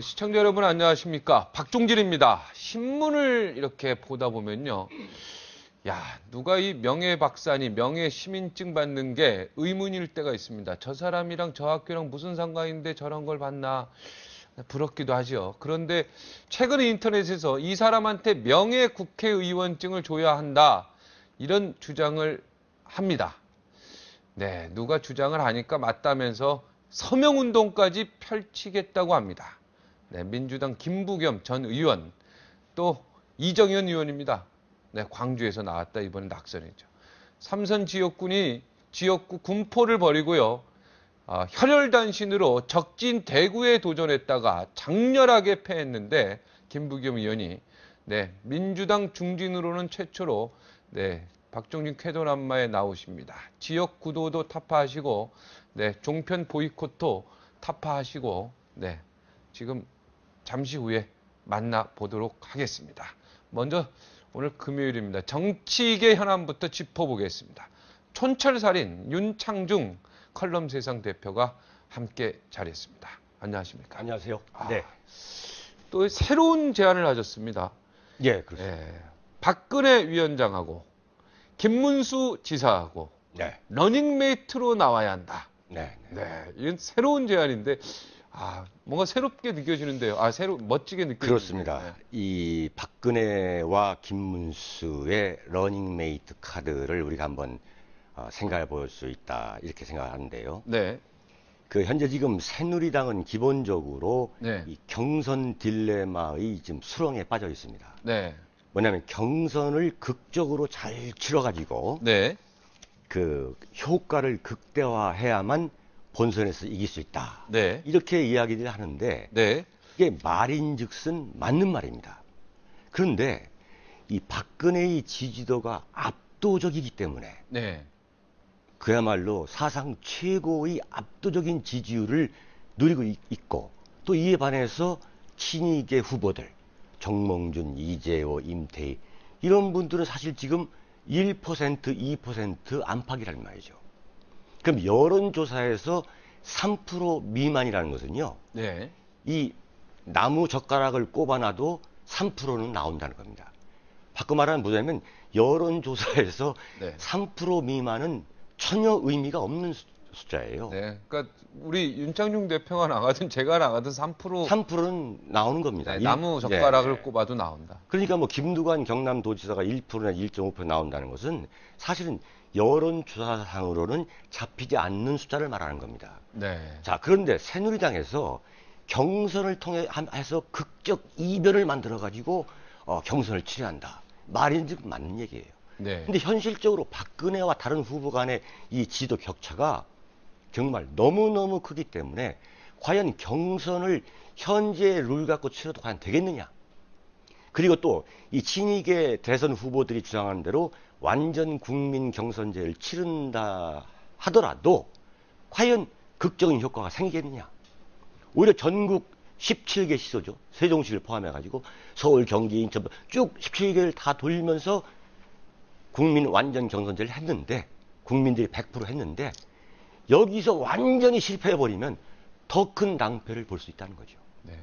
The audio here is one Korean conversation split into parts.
시청자 여러분 안녕하십니까? 박종진입니다. 신문을 이렇게 보다 보면요. 야, 누가 이 명예 박사니 명예 시민증 받는 게 의문일 때가 있습니다. 저 사람이랑 저 학교랑 무슨 상관인데 저런 걸 받나 부럽기도 하죠. 그런데 최근에 인터넷에서 이 사람한테 명예 국회의원증을 줘야 한다. 이런 주장을 합니다. 네, 누가 주장을 하니까 맞다면서 서명운동까지 펼치겠다고 합니다. 네, 민주당 김부겸 전 의원, 또 이정현 의원입니다. 네, 광주에서 나왔다 이번에 낙선이죠. 삼선 지역구 군포를 벌이고요. 혈혈단신으로 적진 대구에 도전했다가 장렬하게 패했는데 김부겸 의원이 네, 민주당 중진으로는 최초로 네, 박종진 쾌도남마에 나오십니다. 지역구도도 타파하시고 네, 종편 보이콧도 타파하시고 네, 지금 잠시 후에 만나보도록 하겠습니다. 먼저 오늘 금요일입니다. 정치계 현안부터 짚어보겠습니다. 촌철살인 윤창중 컬럼세상 대표가 함께 자리했습니다. 안녕하십니까? 안녕하세요. 네. 또 새로운 제안을 하셨습니다. 예, 그렇습니다. 박근혜 위원장하고 김문수 지사하고 네. 러닝메이트로 나와야 한다. 네. 네, 이건 새로운 제안인데 뭔가 새롭게 느껴지는데요. 멋지게 느껴지는데요. 그렇습니다. 네. 이 박근혜와 김문수의 러닝메이트 카드를 우리가 한번 생각해 볼 수 있다. 이렇게 생각하는데요. 네. 그 현재 지금 새누리당은 기본적으로 네. 이 경선 딜레마의 지금 수렁에 빠져 있습니다. 네. 뭐냐면 경선을 극적으로 잘 치러가지고 네. 그 효과를 극대화해야만 본선에서 이길 수 있다. 네. 이렇게 이야기를 하는데 네. 이게 말인즉슨 맞는 말입니다. 그런데 이 박근혜의 지지도가 압도적이기 때문에 네. 그야말로 사상 최고의 압도적인 지지율을 누리고 있고 또 이에 반해서 친이계 후보들 정몽준, 이재호, 임태희 이런 분들은 사실 지금 1%, 2% 안팎이란 말이죠. 그럼 여론조사에서 3% 미만이라는 것은요. 네. 이 나무 젓가락을 꼽아놔도 3%는 나온다는 겁니다. 바꿔 말하면 뭐냐면 여론조사에서 네. 3% 미만은 전혀 의미가 없는 숫자예요. 네. 그러니까 우리 윤창중 대표가 나가든 제가 나가든 3%는 나오는 겁니다. 네, 나무 젓가락을 네. 꼽아도 나온다. 그러니까 뭐 김두관 경남도지사가 1%나 1.5% 나온다는 것은 사실은 여론조사상으로는 잡히지 않는 숫자를 말하는 겁니다. 네. 자, 그런데 새누리당에서 경선을 통해 해서 극적 이변을 만들어가지고 경선을 치러한다. 말인즉 맞는 얘기예요. 네. 근데 현실적으로 박근혜와 다른 후보 간의 이 지도 격차가 정말 너무너무 크기 때문에 과연 경선을 현재의 룰 갖고 치러도 과연 되겠느냐. 그리고 또 이 친이계 대선 후보들이 주장하는 대로 완전 국민 경선제를 치른다 하더라도 과연 극적인 효과가 생기겠느냐. 오히려 전국 17개 시도죠. 세종시를 포함해가지고 서울, 경기, 인천 쭉 17개를 다 돌면서 국민 완전 경선제를 했는데 국민들이 100% 했는데 여기서 완전히 실패해버리면 더 큰 낭패를 볼 수 있다는 거죠. 네.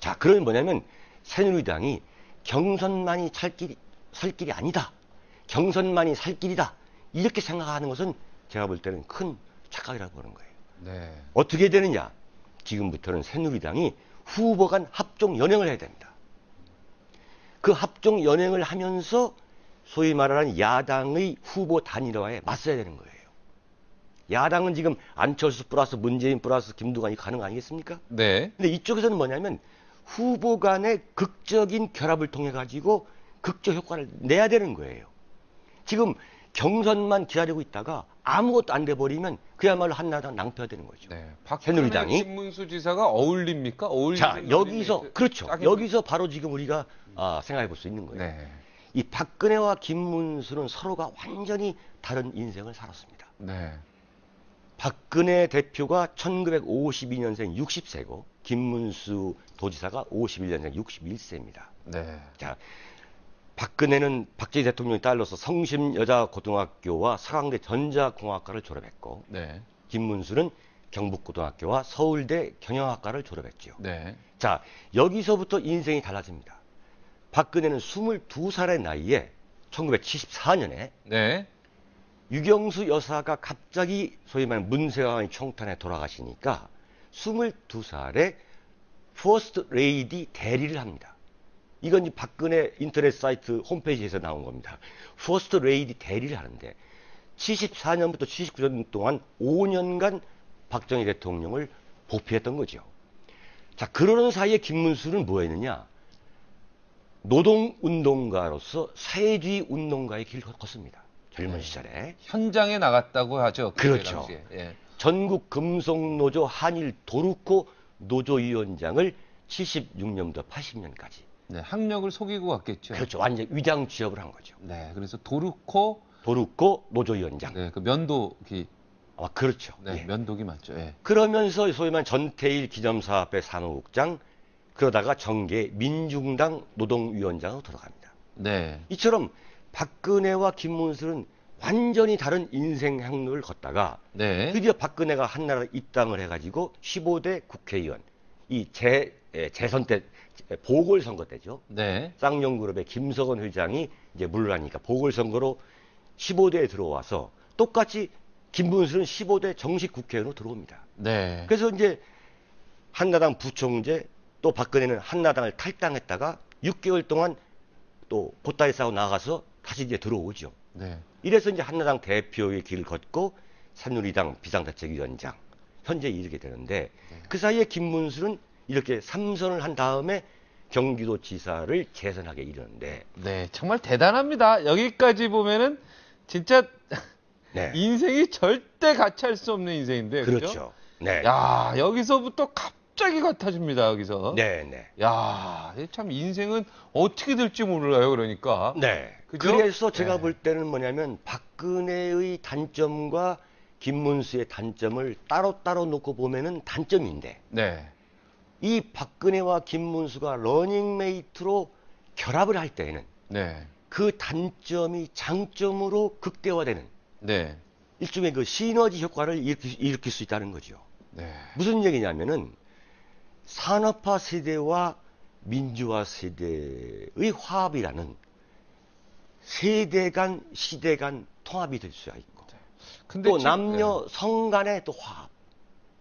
자, 그러면 뭐냐면 새누리당이 경선만이 살 길이 아니다. 경선만이 살 길이다. 이렇게 생각하는 것은 제가 볼 때는 큰 착각이라고 보는 거예요. 네. 어떻게 되느냐? 지금부터는 새누리당이 후보 간 합종 연행을 해야 됩니다. 그 합종 연행을 하면서 소위 말하는 야당의 후보 단일화에 맞서야 되는 거예요. 야당은 지금 안철수 플러스 문재인 플러스 김두관이 가능 아니겠습니까? 네. 근데 이쪽에서는 뭐냐면 후보 간의 극적인 결합을 통해 가지고 극적 효과를 내야 되는 거예요. 지금 경선만 기다리고 있다가 아무것도 안 돼버리면 그야말로 한나라당 낭패가 되는 거죠. 네. 박근혜 김문수 지사가 어울립니까? 자, 여기서 그렇죠. 딱 여기서 바로 지금 우리가 생각해 볼 수 있는 거예요. 네. 이 박근혜와 김문수는 서로가 완전히 다른 인생을 살았습니다. 네. 박근혜 대표가 1952년생 60세고 김문수 도지사가 51년생 61세입니다. 네. 자, 박근혜는 박정희 대통령의 딸로서 성심여자고등학교와 서강대 전자공학과를 졸업했고 네. 김문수는 경북고등학교와 서울대 경영학과를 졸업했죠. 네. 자, 여기서부터 인생이 달라집니다. 박근혜는 22살의 나이에 1974년에 네. 유경수 여사가 갑자기 소위 말하는 문세왕의 총탄에 돌아가시니까 22살에 퍼스트 레이디 대리를 합니다. 이건 박근혜 인터넷 사이트 홈페이지에서 나온 겁니다. 퍼스트 레이디 대리를 하는데 74년부터 79년 동안 5년간 박정희 대통령을 보필했던 거죠. 자, 그러는 사이에 김문수는 뭐 했느냐? 노동운동가로서 사회주의 운동가의 길을 걷습니다. 젊은 시절에. 현장에 나갔다고 하죠. 그때 그렇죠. 당시에. 예. 전국 금속노조 한일 도루코 노조위원장을 76년부터 80년까지. 네, 학력을 속이고 갔겠죠. 그렇죠. 완전 위장 취업을 한 거죠. 네, 그래서 도루코, 도루코 노조위원장. 네, 그 면도기, 아, 그렇죠. 네, 예. 면도기 맞죠. 예. 그러면서 소위 말하는 전태일 기념사업회 사무국장, 그러다가 정계 민중당 노동위원장으로 들어갑니다. 네, 이처럼 박근혜와 김문수는 완전히 다른 인생 항로를 걷다가 네, 드디어 박근혜가 한나라에 입당을 해가지고 15대 국회의원, 이 재선 때, 보궐선거 때죠. 네, 쌍용그룹의 김석원 회장이 이제 물러나니까 보궐선거로 15대에 들어와서 똑같이 김문수는 15대 정식 국회의원으로 들어옵니다. 네, 그래서 이제 한나당 부총재, 또 박근혜는 한나당을 탈당했다가 6개월 동안 또 보따리 싸고 나가서 다시 이제 들어오죠. 네, 이래서 이제 한나당 대표의 길을 걷고 새누리당 비상대책위원장 현재 이르게 되는데 그 사이에 김문수는 이렇게 3선을 한 다음에 경기도지사를 재선하게 이르는데 네, 정말 대단합니다. 여기까지 보면은 진짜 네. 인생이 절대 같이 할 수 없는 인생인데, 그죠? 그렇죠. 네. 야, 여기서부터 갑자기 같아집니다. 여기서. 네, 네. 야, 참 인생은 어떻게 될지 몰라요. 그러니까. 네. 그죠? 그래서 제가 네. 볼 때는 뭐냐면 박근혜의 단점과 김문수의 단점을 따로따로 놓고 보면은 단점인데 네, 이 박근혜와 김문수가 러닝메이트로 결합을 할 때에는 네, 그 단점이 장점으로 극대화되는 네, 일종의 그 시너지 효과를 일으킬 수 있다는 거죠. 네, 무슨 얘기냐면은 산업화 세대와 민주화 세대의 화합이라는 세대 간, 시대 간 통합이 될 수가 있고 근데 또 지금- 남녀 성 간의 또 화합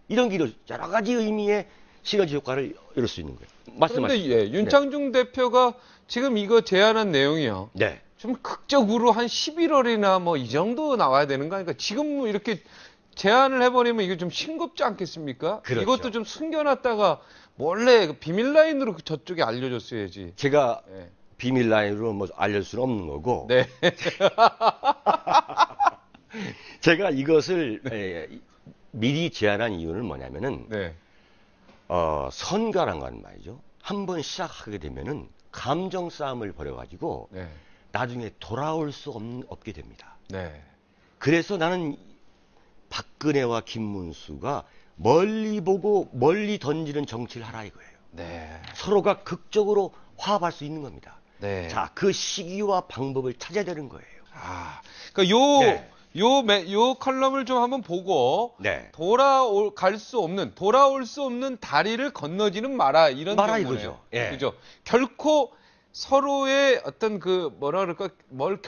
이런 길을 여러 가지 의미의 시너지 효과를 이룰 수 있는 거예요. 그런데 말씀하시죠. 예, 윤창중 대표가 지금 이거 제안한 내용이요. 네. 좀 극적으로 한 11월이나 뭐 이 정도 나와야 되는 거 아닙니까? 지금 이렇게 제안을 해버리면 이거 좀 싱겁지 않겠습니까? 그렇죠. 이것도 좀 숨겨놨다가 몰래 그 비밀 라인으로 저쪽에 알려줬어야지. 제가 예. 비밀 라인으로 뭐 알릴 수는 없는 거고 네, 제가 이것을 미리 제안한 이유는 뭐냐면은 네, 선거란 건 말이죠. 한번 시작하게 되면은 감정 싸움을 벌여가지고 네, 나중에 돌아올 수 없게 됩니다. 네, 그래서 나는 박근혜와 김문수가 멀리 보고 멀리 던지는 정치를 하라 이거예요. 네, 서로가 극적으로 화합할 수 있는 겁니다. 네. 자, 그 시기와 방법을 찾아야 되는 거예요. 아, 그러니까 네. 요 컬럼을 좀 한번 보고 네. 돌아올 수 없는 다리를 건너지는 마라 이런 마라 경우네요. 이거죠. 예. 그죠? 결코 서로의 어떤 그 뭐라 그럴까 뭘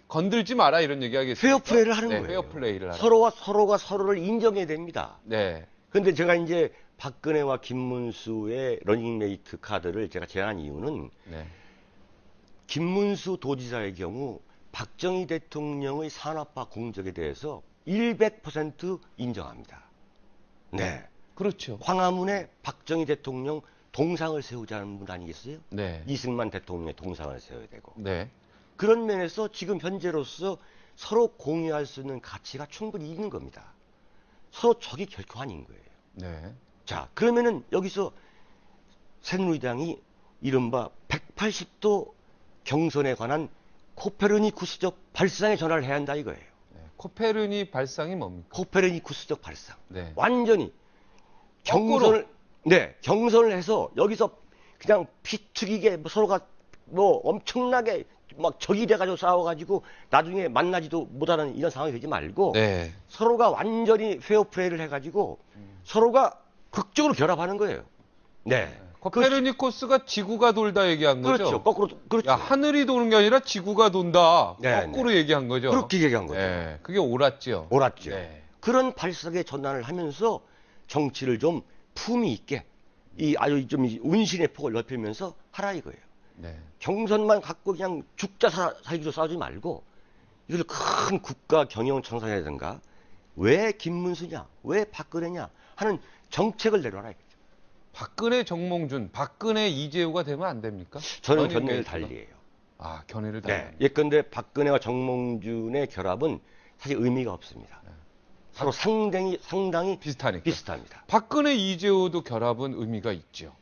건들지 마라 이런 얘기 하겠습니까? 페어플레이를 하는 네, 거예요. 페어플레이를 하라. 서로가 서로를 인정해야 됩니다. 네. 근데 제가 이제 박근혜와 김문수의 러닝메이트 카드를 제가 제안한 이유는 네. 김문수 도지사의 경우 박정희 대통령의 산업화 공적에 대해서 100% 인정합니다. 네. 그렇죠. 광화문에 박정희 대통령 동상을 세우자는 분 아니겠어요? 네. 이승만 대통령의 동상을 세워야 되고. 네. 그런 면에서 지금 현재로서 서로 공유할 수 있는 가치가 충분히 있는 겁니다. 서로 적이 결코 아닌 거예요. 네. 자, 그러면은 여기서 새누리당이 이른바 180도 경선에 관한 코페르니쿠스적 발상에 전화를 해야 한다 이거예요. 네. 코페르니 발상이 뭡니까? 코페르니쿠스적 발상. 네. 완전히 거꾸로. 경선을 해서 여기서 그냥 피 튀기게 서로가 뭐 엄청나게 막 적이 돼가지고 싸워가지고 나중에 만나지도 못하는 이런 상황이 되지 말고 네. 서로가 완전히 페어플레이를 해가지고 서로가 극적으로 결합하는 거예요. 네. 코페르니쿠스가 지구가 돌다 얘기한 거죠? 그렇죠. 거꾸로, 그렇죠. 야, 하늘이 도는 게 아니라 지구가 돈다. 네, 거꾸로 얘기한 거죠? 그렇게 얘기한 거죠. 네, 그게 옳았죠. 옳았죠. 네. 그런 발상의 전환을 하면서 정치를 좀 품위 있게 아주 좀 운신의 폭을 넓히면서 하라 이거예요. 네. 경선만 갖고 그냥 죽자 살기로 싸우지 말고 이걸 큰 국가 경영 청산이라든가 왜 김문수냐, 왜 박근혜냐 하는 정책을 내려라 이거죠. 박근혜 정몽준, 박근혜 이재호가 되면 안 됩니까? 저는 견해를 달리해요. 아, 견해를 달리. 네. 예컨대 박근혜와 정몽준의 결합은 사실 의미가 없습니다. 서로 상당히 비슷하니까. 비슷합니다. 박근혜 이재호도 결합은 의미가 있죠.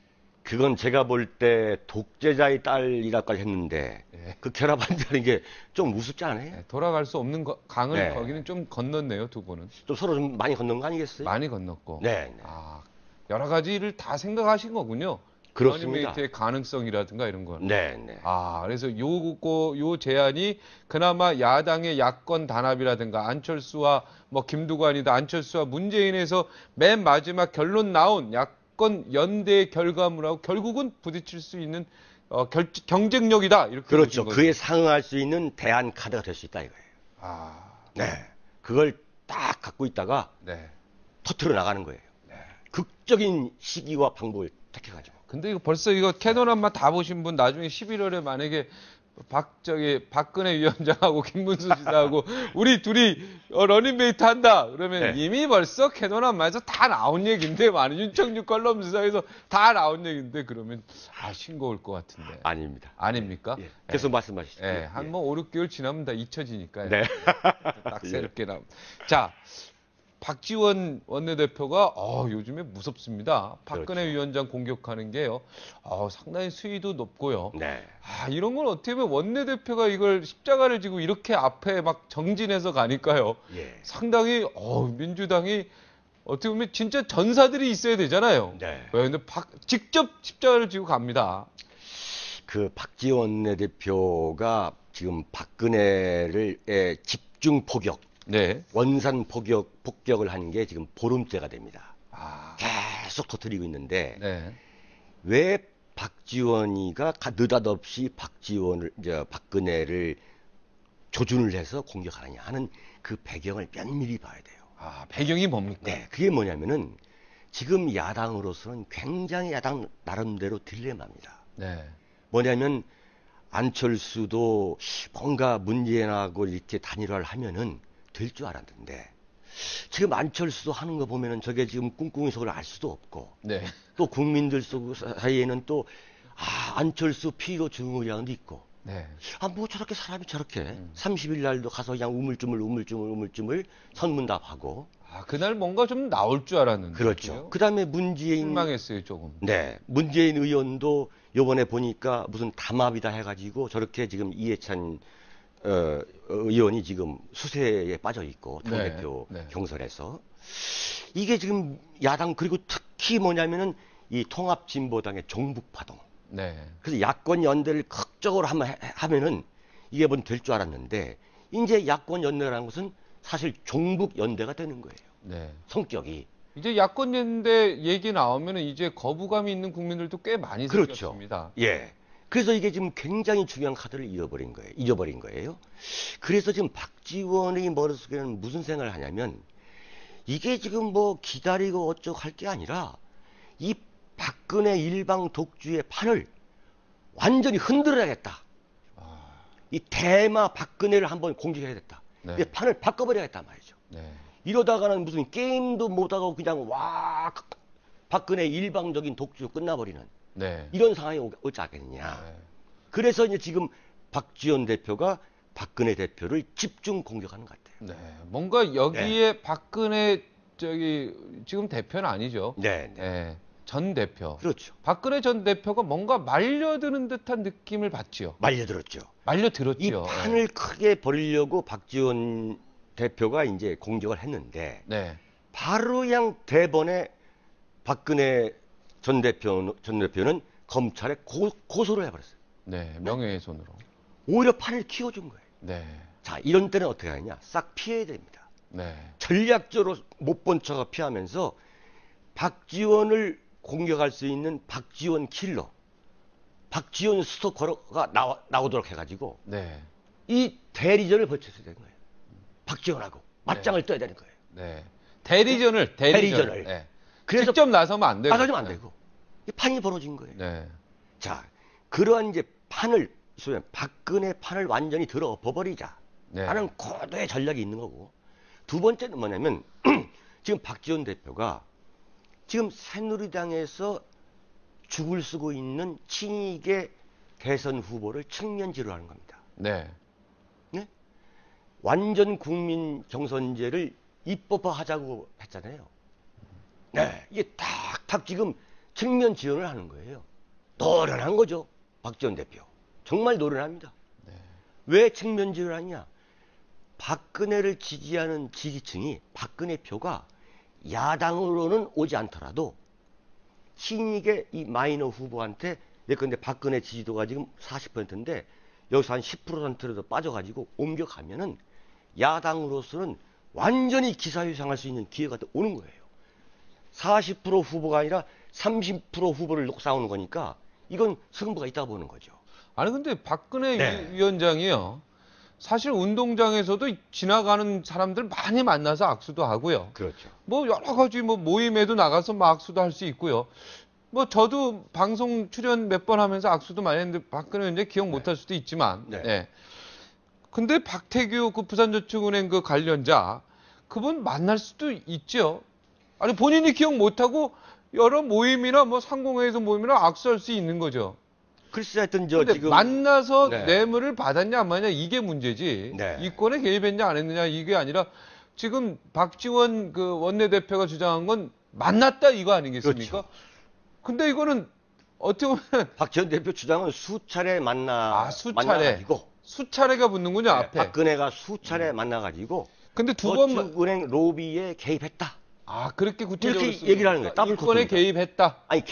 그건 제가 볼 때 독재자의 딸이라까지 했는데 네. 그 결합한다는 게 좀 우습지 않아요? 네, 돌아갈 수 없는 강을 네. 거기는 좀 건넜네요, 두 분은. 좀 서로 좀 많이 건넌 거 아니겠어요? 많이 건넜고. 네, 네. 아, 여러 가지를 다 생각하신 거군요. 그렇습니다. 러닝메이트의 가능성이라든가 이런 거는. 네, 네. 아, 그래서 요 제안이 그나마 야당의 야권 단합이라든가 안철수와 뭐 김두관이다 안철수와 문재인에서 맨 마지막 결론 나온 야권 연대의 결과물하고 결국은 부딪힐 수 있는 경쟁력이다 이렇게 그렇죠. 보신 거죠. 그에 상응할 수 있는 대안 카드가 될 수 있다 이거예요. 아, 네. 그걸 딱 갖고 있다가 네. 터트려 나가는 거예요. 극적인 시기와 방법을 택해가지고. 근데 이거 벌써 이거 캐논한마 다 보신 분 나중에 11월에 만약에 박근혜 위원장하고 김문수 지사하고 우리 둘이 러닝메이트 한다 그러면 네. 이미 벌써 캐논한마에서 다 나온 얘기인데 많은 윤청주 컬럼 지사에서 다 나온 얘기인데 그러면 싱거울 것 같은데 아닙니다. 아닙니까? 예. 계속 말씀하시죠. 예, 한 뭐 5, 6개월 지나면 다 잊혀지니까요. 네. 딱 새롭게 나오. 자, 박지원 원내대표가 요즘에 무섭습니다. 박근혜 그렇죠. 위원장 공격하는 게요. 상당히 수위도 높고요. 네. 이런 건 어떻게 보면 원내대표가 이걸 십자가를 지고 이렇게 앞에 막 정진해서 가니까요. 예. 상당히 민주당이 어떻게 보면 진짜 전사들이 있어야 되잖아요. 네. 근데 직접 십자가를 지고 갑니다. 그 박지원 내대표가 지금 박근혜를 집중 포격, 네. 원산 폭격을 한 게 지금 보름째가 됩니다. 아, 계속 터뜨리고 있는데 네. 왜 박지원이가 느닷없이 박근혜를 조준을 해서 공격하느냐 하는 그 배경을 면밀히 봐야 돼요. 배경이 뭡니까? 네, 그게 뭐냐면은 지금 야당으로서는 굉장히 야당 나름대로 딜레마입니다. 네. 뭐냐면 안철수도 뭔가 문재인하고 이렇게 단일화를 하면은 될 줄 알았는데 지금 안철수도 하는 거 보면은 저게 지금 꿍꿍이 속을 알 수도 없고 네. 또 국민들 사이에는 또 안철수 피로 증후량도 있고 네. 뭐 저렇게 사람이 저렇게 30일 날도 가서 그냥 우물쭈물 선문답하고 그날 뭔가 좀 나올 줄 알았는데. 그렇죠. 그다음에 문재인 실망했어요, 조금. 네, 문재인 의원도 요번에 보니까 무슨 담합이다 해가지고 저렇게 지금 이해찬 의원이 지금 수세에 빠져 있고 당대표 네. 경선에서 이게 지금 야당 그리고 특히 뭐냐면은 이 통합진보당의 종북파동. 네. 그래서 야권 연대를 극적으로 하면은 이게 뭔 될 줄 알았는데 이제 야권 연대라는 것은 사실 종북 연대가 되는 거예요. 네. 성격이. 이제 야권 연대 얘기 나오면은 이제 거부감이 있는 국민들도 꽤 많이 그렇죠. 생겼습니다. 예. 그래서 이게 지금 굉장히 중요한 카드를 잊어버린 거예요. 그래서 지금 박지원의 머릿속에는 무슨 생각을 하냐면 이게 지금 뭐 기다리고 어쩌고 할 게 아니라 이 박근혜 일방 독주의 판을 완전히 흔들어야겠다. 이 대마 박근혜를 한번 공격해야겠다. 네. 이 판을 바꿔버려야겠다 말이죠. 네. 이러다가는 무슨 게임도 못하고 그냥 박근혜 일방적인 독주 끝나버리는 네. 이런 상황이 오지 않겠느냐. 네. 그래서 이제 지금 박지원 대표가 박근혜 대표를 집중 공격하는 것 같아요. 네. 뭔가 여기에 박근혜 지금 대표는 아니죠. 네, 네. 네. 전 대표. 그렇죠. 박근혜 전 대표가 뭔가 말려드는 듯한 느낌을 받지요. 말려들었죠. 말려들었죠. 이 판을 크게 벌이려고 박지원 대표가 이제 공격을 했는데 네. 바로 그냥 대번에 박근혜 전 대표는 검찰에 고소를 해버렸어요. 네. 명예훼손으로. 오히려 판을 키워준 거예요. 네. 자, 이런 때는 어떻게 하느냐? 싹 피해야 됩니다. 네. 전략적으로 못 본 척 피하면서 박지원을 공격할 수 있는 박지원 킬러, 박지원 스토커가 나오도록 해가지고 네. 이 대리전을 벌쳤어야 되는 거예요. 박지원하고 맞짱을 떠야 되는 거예요. 네. 대리전을. 네. 그래서 직접 나서면 안 되고. 나서면 안 되고 이 판이 벌어진 거예요. 네. 자, 그러한 이제 판을 소위 박근혜 판을 완전히 들어엎어버리자 네. 라는 고도의 전략이 있는 거고, 두 번째는 뭐냐면 지금 박지원 대표가 지금 새누리당에서 죽을 쓰고 있는 친이계 대선 후보를 측면지로 하는 겁니다. 네. 네? 완전 국민 경선제를 입법화하자고 했잖아요. 네, 이게 탁탁 지금 측면 지원을 하는 거예요. 노련한 거죠, 박지원 대표. 정말 노련합니다. 네. 왜 측면 지원을 하냐? 박근혜를 지지하는 지지층이 박근혜 표가 야당으로는 오지 않더라도 신익의 이 마이너 후보한테, 예컨대 박근혜 지지도가 지금 40%인데 여기서 한 10%라도 빠져가지고 옮겨가면은 야당으로서는 완전히 기사회생할 수 있는 기회가 또 오는 거예요. 40% 후보가 아니라 30% 후보를 놓고 싸우는 거니까 이건 승부가 있다고 보는 거죠. 아니 근데 박근혜 네. 위원장이요. 사실 운동장에서도 지나가는 사람들 많이 만나서 악수도 하고요. 그렇죠. 뭐 여러 가지 뭐 모임에도 나가서 뭐 악수도 할 수 있고요. 뭐 저도 방송 출연 몇 번 하면서 악수도 많이 했는데 박근혜 위원장 기억 못 할 수도 있지만. 네. 네. 근데 박태규 그 부산저축은행 그 관련자 그분 만날 수도 있죠. 아니 본인이 기억 못 하고 여러 모임이나 뭐 상공회에서 모임이나 악수할 수 있는 거죠. 글쎄 하여튼 저 근데 지금 만나서 네. 뇌물을 받았냐 안 받았냐 이게 문제지. 네. 이권에 개입했냐 안 했느냐 이게 아니라 지금 박지원 그 원내대표가 주장한 건 만났다 이거 아니겠습니까? 그렇죠. 근데 이거는 어떻게 보면 박지원 대표 주장은 수차례 만나가지고 수차례가 붙는군요 앞에. 박근혜가 수차례 만나가지고 근데 두 번 저축은행 로비에 개입했다. 그렇게 구체적으로 이렇게 얘기를 하는 거예요. 더블 이권에 코트입니다. 개입했다. 아니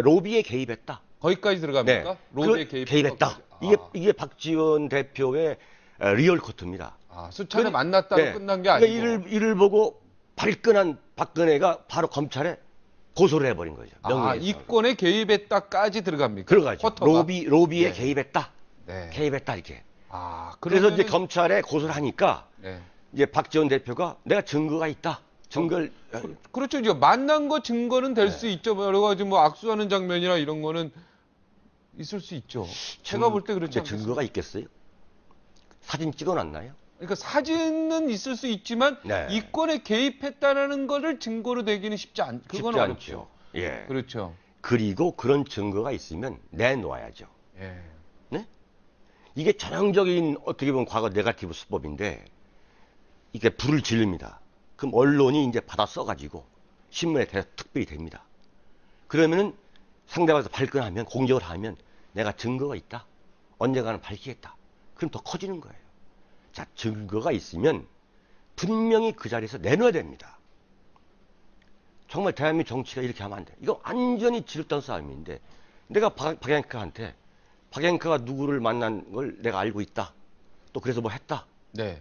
로비에 개입했다. 거기까지 들어갑니까? 로비에 개입했다. 이게 박지원 대표의 리얼 코트입니다. 수차례 만났다고 끝난 게 아니고. 그러니까 이를 보고 발끈한 박근혜가 바로 검찰에 고소를 해버린 거죠. 이권에 개입했다까지 들어갑니까? 들어가죠. 커터가? 로비에 네. 개입했다. 네. 개입했다 이렇게. 그래서 이제 검찰에 고소를 하니까 네. 이제 박지원 대표가 내가 증거가 있다. 증거를 그렇죠. 이제 만난 거 증거는 될 네. 수 있죠. 뭐 여러 가지 뭐 악수하는 장면이나 이런 거는 있을 수 있죠. 제가 볼 때 그렇지 않습니까? 증거가 있겠어요? 사진 찍어놨나요? 그러니까 사진은 있을 수 있지만 네. 이권에 개입했다라는 거를 증거로 내기는 그건 쉽지 어렵죠. 않죠. 예. 그렇죠. 그리고 그런 증거가 있으면 내놓아야죠. 예. 네? 이게 전형적인 어떻게 보면 과거 네거티브 수법인데 이게 불을 지릅니다. 그럼 언론이 이제 받아 써가지고 신문에 특별히 됩니다. 그러면은 상대방에서 발끈하면 공격을 하면 내가 증거가 있다. 언젠가는 밝히겠다. 그럼 더 커지는 거예요. 자, 증거가 있으면 분명히 그 자리에서 내놔야 됩니다. 정말 대한민국 정치가 이렇게 하면 안 돼. 이거 완전히 지렸던 싸움인데 내가 박양크한테 박양크가 누구를 만난 걸 내가 알고 있다. 또 그래서 뭐 했다. 네.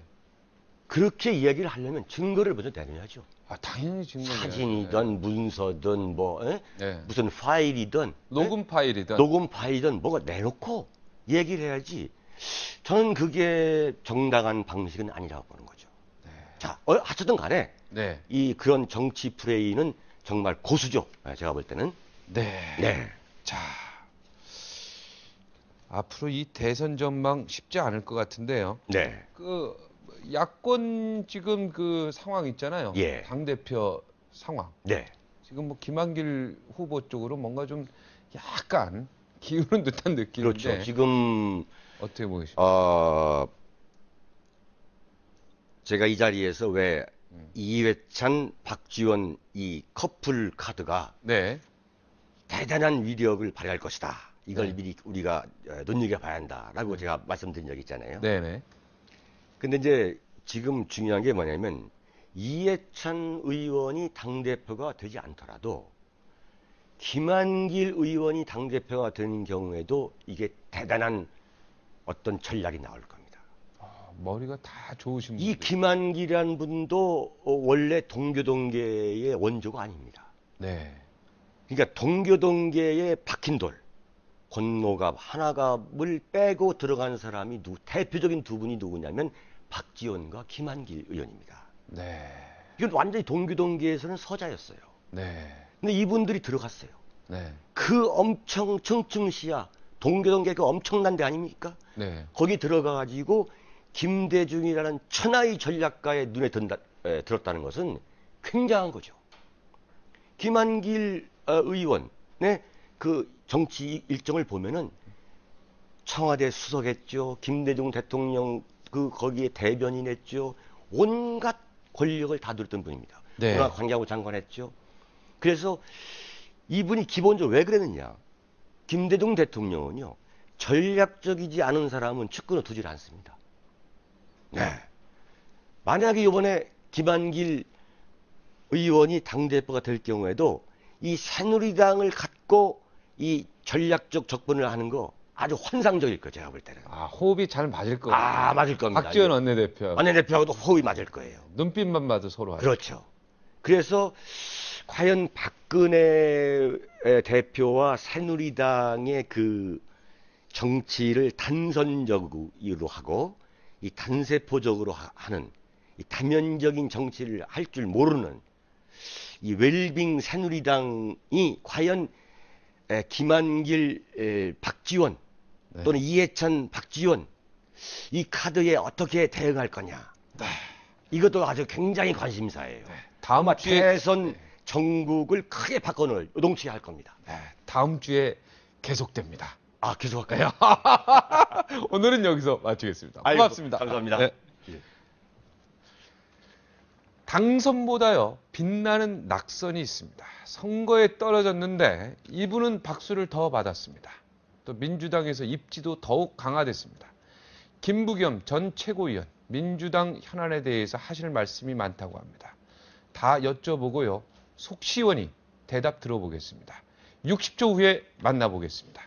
그렇게 이야기를 하려면 증거를 먼저 내놔야죠. 당연히 증거. 사진이든 문서든 뭐 네. 무슨 파일이든 녹음 파일이든 녹음 파일이든 뭐가 내놓고 얘기를 해야지. 저는 그게 정당한 방식은 아니라고 보는 거죠. 네. 자, 어쨌든 간에 네. 그런 정치 플레이는 정말 고수죠. 제가 볼 때는. 네. 네. 자, 앞으로 이 대선 전망 쉽지 않을 것 같은데요. 네. 그 야권 지금 그 상황 있잖아요. 예. 당대표 상황. 네. 지금 뭐 김한길 후보 쪽으로 뭔가 좀 약간 기우는 듯한 느낌인데. 그렇죠. 지금 어떻게 보이십니까? 제가 이 자리에서 왜 이회찬, 박지원 이 커플 카드가 네. 대단한 위력을 발휘할 것이다. 이걸 네. 미리 우리가 눈여겨봐야 한다라고 제가 말씀드린 적 있잖아요. 네네. 근데 이제 지금 중요한 게 뭐냐면 이해찬 의원이 당대표가 되지 않더라도 김한길 의원이 당대표가 되는 경우에도 이게 대단한 어떤 전략이 나올 겁니다. 머리가 다 좋으신 이 분들. 김한길이라는 분도 원래 동교동계의 원조가 아닙니다. 네. 그러니까 동교동계에 박힌 돌, 권노갑, 하나갑을 빼고 들어간 사람이 대표적인 두 분이 누구냐면 박지원과 김한길 의원입니다. 네. 이건 완전히 동교동계에서는 서자였어요. 네. 근데 이분들이 들어갔어요. 네. 그 엄청 청춘시야, 동교동계 그 엄청난 데 아닙니까? 네. 거기 들어가가지고 김대중이라는 천하의 전략가의 눈에 들었다는 것은 굉장한 거죠. 김한길 의원의 그 정치 일정을 보면은 청와대 수석했죠. 김대중 대통령 거기에 대변인 했죠. 온갖 권력을 다 누렸던 분입니다. 네. 문화관광부 장관 했죠. 그래서 이분이 기본적으로 왜 그랬느냐. 김대중 대통령은요. 전략적이지 않은 사람은 측근을 두질 않습니다. 네. 만약에 이번에 김한길 의원이 당대표가 될 경우에도 이 새누리당을 갖고 이 전략적 접근을 하는 거 아주 환상적일 거예요. 제가 볼 때는. 호흡이 잘 맞을 거예요. 맞을 겁니다. 박지원 원내대표. 원내대표하고도 호흡이 맞을 거예요. 눈빛만 봐도 서로 알죠. 그렇죠. 그래서 과연 박근혜 대표와 새누리당의 그 정치를 단선적으로 하고 이 단세포적으로 하는 이 다면적인 정치를 할 줄 모르는 이 웰빙 새누리당이 과연 김한길 박지원 또는 이해찬 박지원 이 카드에 어떻게 대응할 거냐. 이것도 아주 굉장히 관심사예요. 다음 아마 주에 대선 전국을 크게 바꿔놓을 요동치게 할 겁니다. 다음 주에 계속됩니다. 계속 할까요? 오늘은 여기서 마치겠습니다. 아이고, 고맙습니다. 감사합니다. 네. 당선보다요 빛나는 낙선이 있습니다. 선거에 떨어졌는데 이분은 박수를 더 받았습니다. 또 민주당에서 입지도 더욱 강화됐습니다. 김부겸 전 최고위원 민주당 현안에 대해서 하실 말씀이 많다고 합니다. 다 여쭤보고요 속 시원히 대답 들어보겠습니다. 60초 후에 만나보겠습니다.